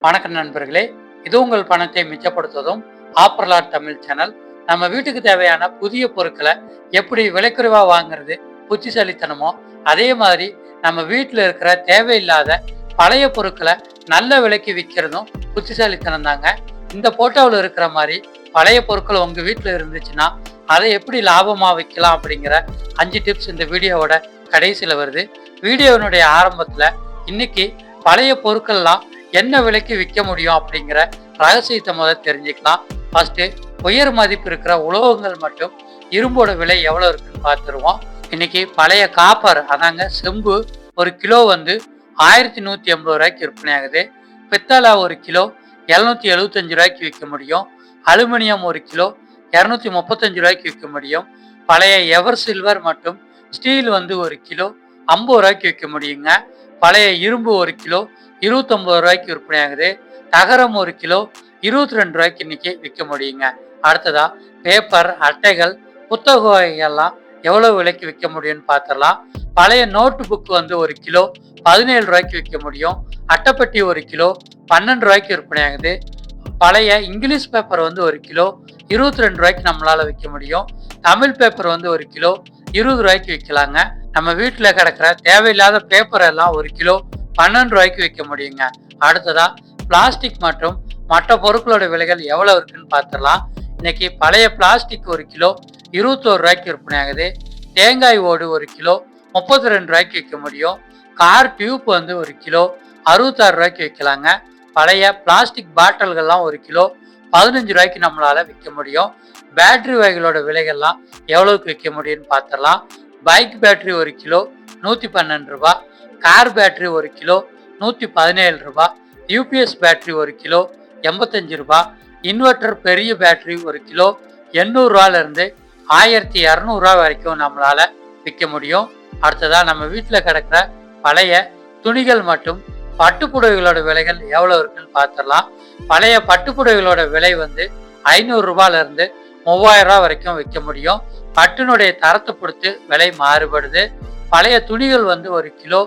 வணக்கம் நண்பர்களே, இது உங்கள் பணத்தை மிச்சப்படுத்துவதும் ஆப்பர்லாட் தமிழ் சேனல். நம்ம வீட்டுக்கு தேவையான புதிய பொருட்களை எப்படி விலைக்குறைவா வாங்குறது புத்திசாலித்தனமோ, அதே மாதிரி நம்ம வீட்டில் இருக்கிற தேவையில்லாத பழைய பொருட்களை நல்ல விலைக்கு விற்கிறதும் புத்திசாலித்தனம் தாங்க. இந்த போட்டோவில் இருக்கிற மாதிரி பழைய பொருட்கள் உங்கள் வீட்டில் இருந்துச்சுன்னா அதை எப்படி லாபமாக விற்கலாம் அப்படிங்கிற 5 டிப்ஸ் இந்த வீடியோவோட கடைசியில் வருது. வீடியோவினுடைய ஆரம்பத்தில் இன்னைக்கு பழைய பொருட்கள்லாம் என்ன விலைக்கு விற்க முடியும் அப்படிங்கிற ரகசியத்தை முதல் தெரிஞ்சுக்கலாம். ஃபர்ஸ்ட், உயர் மதிப்பு இருக்கிற உலோகங்கள் மற்றும் இரும்போட விலை எவ்வளோ இருக்குன்னு பார்த்துருவோம். இன்னைக்கு பழைய காப்பர் அதாங்க செம்பு ஒரு கிலோ வந்து 1180 ரூபாய்க்கு விற்பனை ஆகுது. பித்தளை ஒரு கிலோ 775 ரூபாய்க்கு விற்க முடியும். அலுமினியம் ஒரு கிலோ 235 ரூபாய்க்கு விற்க முடியும். பழைய எவர் சில்வர் மற்றும் ஸ்டீல் வந்து ஒரு கிலோ 50 ரூபாய்க்கு விற்க முடியுங்க. பழைய இரும்பு ஒரு கிலோ 29 ரூபாய்க்கு விற்பனை ஆகுது. தகரம் ஒரு கிலோ 22 ரூபாய்க்கு இன்னைக்கு விற்க முடியுங்க. அடுத்ததா பேப்பர், அட்டைகள், புத்தக வகைகள்லாம் எவ்வளவு விலைக்கு விற்க முடியும்னு பார்த்துடலாம். பழைய நோட்டு புக் வந்து ஒரு கிலோ 17 ரூபாய்க்கு விற்க முடியும். அட்டைப்பெட்டி ஒரு கிலோ 12 ரூபாய்க்கு விற்பனை ஆகுது. பழைய இங்கிலீஷ் பேப்பர் வந்து ஒரு கிலோ 22 ரூபாய்க்கு நம்மளால விற்க முடியும். தமிழ் பேப்பர் வந்து ஒரு கிலோ 20 ரூபாய்க்கு விற்கலாங்க. நம்ம வீட்டில் கிடக்கிற தேவையில்லாத பேப்பர் எல்லாம் ஒரு கிலோ 12 ரூபாய்க்கு விற்க முடியுங்க. அடுத்ததா பிளாஸ்டிக் மற்றும் மற்ற பொருட்களோட விலைகள் எவ்வளவு இருக்குன்னு பார்த்துடலாம். இன்னைக்கு பழைய பிளாஸ்டிக் ஒரு கிலோ 21 ரூபாய்க்கு விற்பனை ஆகுது. தேங்காய் ஓடு ஒரு கிலோ 32 ரூபாய்க்கு விற்க முடியும். கார் டியூப் வந்து ஒரு கிலோ 66 ரூபாய்க்கு விற்கலாங்க. பழைய பிளாஸ்டிக் பாட்டில்கள்லாம் ஒரு கிலோ 15 ரூபாய்க்கு நம்மளால விற்க முடியும். பேட்டரி வகைகளோட விலைகள்லாம் எவ்வளவுக்கு விற்க முடியும்னு பார்த்துடலாம். பைக் பேட்டரி ஒரு கிலோ 112 ரூபாய். கார் பேட்டரி ஒரு கிலோ 117 ரூபாய். யூபிஎஸ் பேட்டரி ஒரு கிலோ 85 ரூபாய். இன்வெர்டர் பெரிய பேட்டரி ஒரு கிலோ 800 ரூபாயிலிருந்து 1200 ரூபாய் வரைக்கும் நம்மளால விற்க முடியும். அடுத்ததா நம்ம வீட்டில் கிடக்கிற பழைய துணிகள் மற்றும் பட்டுப்புடவைகளோட விலைகள் எவ்வளவு இருக்குன்னு பார்த்துடலாம். பழைய பட்டுப்புடவைகளோட விலை வந்து 500 ரூபாயிலிருந்து 3000 ரூபாய் வரைக்கும் விற்க முடியும். பட்டினுடைய தரத்தை பொறுத்து விலை மாறுபடுது. பழைய துணிகள் வந்து ஒரு கிலோ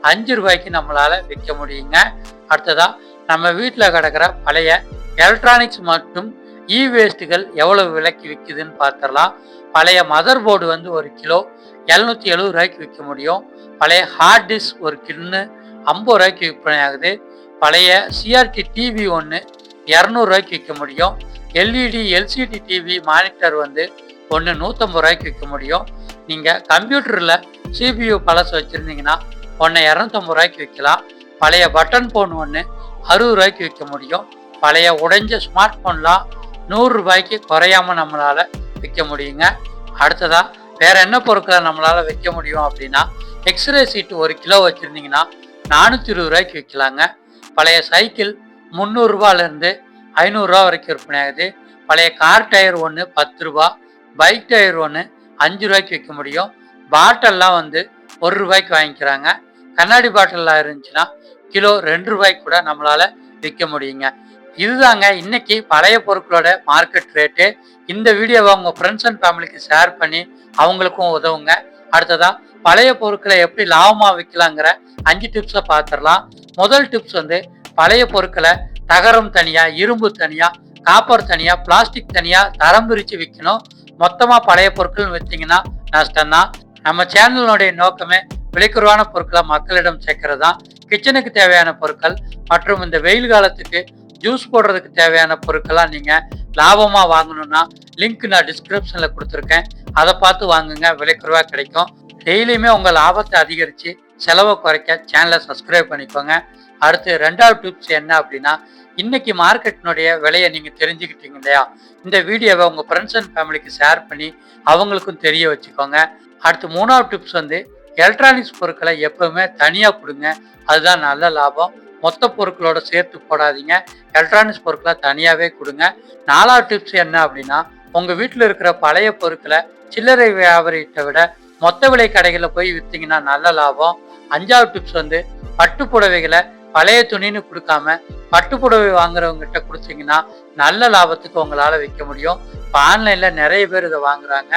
5 ரூபாய்க்கு நம்மளால விற்க முடியுங்க. அடுத்ததா நம்ம வீட்டில் கிடக்கிற பழைய எலக்ட்ரானிக்ஸ் மற்றும் இ வேஸ்ட்டுகள் எவ்வளவு விலைக்கு விற்குதுன்னு பார்த்துடலாம். பழைய மதர் போர்டு வந்து ஒரு கிலோ 770 ரூபாய்க்கு விற்க முடியும். பழைய ஹார்ட் டிஸ்க் ஒரு கிலோ 50 ரூபாய்க்கு விற்பனை ஆகுது. பழைய சிஆர்டி டிவி ஒன்று 200 ரூபாய்க்கு விற்க முடியும். எல்இடி எல்சிடி டிவி மானிட்டர் வந்து ஒன்று 150 ரூபாய்க்கு விற்க முடியும். நீங்கள் கம்ப்யூட்டரில் சிபியு பழசு வச்சுருந்தீங்கன்னா ஒன்று 250 ரூபாய்க்கு விற்கலாம். பழைய பட்டன் ஃபோன் ஒன்று 60 ரூபாய்க்கு விற்க முடியும். பழைய உடைஞ்ச ஸ்மார்ட் ஃபோன்லாம் 100 ரூபாய்க்கு குறையாமல் நம்மளால் விற்க முடியுங்க. அடுத்ததா வேற என்ன பொருட்களை நம்மளால் விற்க முடியும் அப்படின்னா, எக்ஸ்ரே சீட்டு ஒரு கிலோ வச்சுருந்தீங்கன்னா 420 ரூபாய்க்கு விற்கலாங்க. பழைய சைக்கிள் 300 ரூபாயிலேருந்து 500 ரூபா வரைக்கும் விற்பனை ஆகுது. பழைய கார் டயர் ஒன்று 10 ரூபா. பைக் டயர் ஒன்று 5 ரூபாய்க்கு விற்க முடியும். பாட்டெல்லாம் வந்து 1 ரூபாய்க்கு வாங்கிக்கிறாங்க. கண்ணாடி பாட்டிலாம் இருந்துச்சுன்னா கிலோ 2 ரூபாய்க்கு கூட நம்மளால விற்க முடியுங்க. இதுதாங்க இன்னைக்கு பழைய பொருட்களோட மார்க்கெட் ரேட்டு. இந்த வீடியோவை உங்க ஃப்ரெண்ட்ஸ் அண்ட் ஃபேமிலிக்கு ஷேர் பண்ணி அவங்களுக்கும் உதவுங்க. அடுத்ததா பழைய பொருட்களை எப்படி லாபமா விற்கலாங்கிற 5 டிப்ஸை பார்த்துடலாம். முதல் டிப்ஸ் வந்து பழைய பொருட்களை தகரம் தனியா, இரும்பு தனியா, காப்பர் தனியா, பிளாஸ்டிக் தனியா தரம் பிரித்து விற்கணும். மொத்தமா பழைய பொருட்கள் விற்றீங்கன்னா நஷ்டம்தான். நம்ம சேனலுடைய நோக்கமே விலைக்குறைவான பொருட்களை மக்களிடம் சேர்க்கறது தான். கிச்சனுக்கு தேவையான பொருட்கள் மற்றும் இந்த வெயில் காலத்துக்கு ஜூஸ் போடுறதுக்கு தேவையான பொருட்கள்லாம் நீங்கள் லாபமாக வாங்கணும்னா லிங்க் நான் டிஸ்கிரிப்ஷனில் கொடுத்துருக்கேன். அதை பார்த்து வாங்குங்க, விலைக்குறைவாக கிடைக்கும். டெய்லியுமே உங்கள் லாபத்தை அதிகரித்து செலவை குறைக்க சேனலை சப்ஸ்கிரைப் பண்ணிக்கோங்க. அடுத்து 2வது டிப்ஸ் என்ன அப்படின்னா, இன்னைக்கு மார்க்கெட்டினுடைய விலையை நீங்கள் தெரிஞ்சுக்கிட்டீங்க இல்லையா, இந்த வீடியோவை உங்கள் ஃப்ரெண்ட்ஸ் அண்ட் ஃபேமிலிக்கு ஷேர் பண்ணி அவங்களுக்கும் தெரிய வச்சுக்கோங்க. அடுத்து 3வது டிப்ஸ் வந்து எலக்ட்ரானிக்ஸ் பொருட்களை எப்பவுமே தனியாக கொடுங்க, அதுதான் நல்ல லாபம். மொத்த பொருட்களோட சேர்த்து போடாதீங்க, எலக்ட்ரானிக்ஸ் பொருட்களை தனியாகவே கொடுங்க. 4வது டிப்ஸ் என்ன அப்படின்னா, உங்கள் வீட்டில் இருக்கிற பழைய பொருட்களை சில்லறை வியாபாரிகிட்ட விட மொத்த விலை கடைகளில் போய் விற்றீங்கன்னா நல்ல லாபம். 5வது டிப்ஸ் வந்து பட்டு புடவைகளை பழைய துணின்னு கொடுக்காம பட்டு புடவை வாங்குறவங்ககிட்ட கொடுத்தீங்கன்னா நல்ல லாபத்துக்கு உங்களால் விற்க முடியும். இப்போ ஆன்லைனில் நிறைய பேர் இதை வாங்குறாங்க.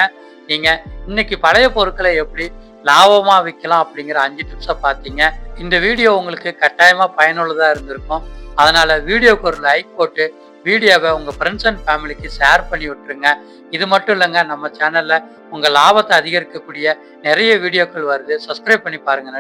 நீங்கள் இன்னைக்கு பழைய பொருட்களை எப்படி லாபமாக விற்கலாம் அப்படிங்கிற 5 டிப்ஸை பார்த்தீங்க. இந்த வீடியோ உங்களுக்கு கட்டாயமா பயனுள்ளதா இருந்திருக்கும். அதனால வீடியோக்கு ஒரு லைக் போட்டு வீடியோவை உங்க ஃப்ரெண்ட்ஸ் அண்ட் ஃபேமிலிக்கு ஷேர் பண்ணி விட்டுருங்க. இது மட்டும் இல்லைங்க, நம்ம சேனல்ல உங்க லாபத்தை அதிகரிக்கக்கூடிய நிறைய வீடியோக்கள் வருது. சப்ஸ்கிரைப் பண்ணி பாருங்க. நன்றி.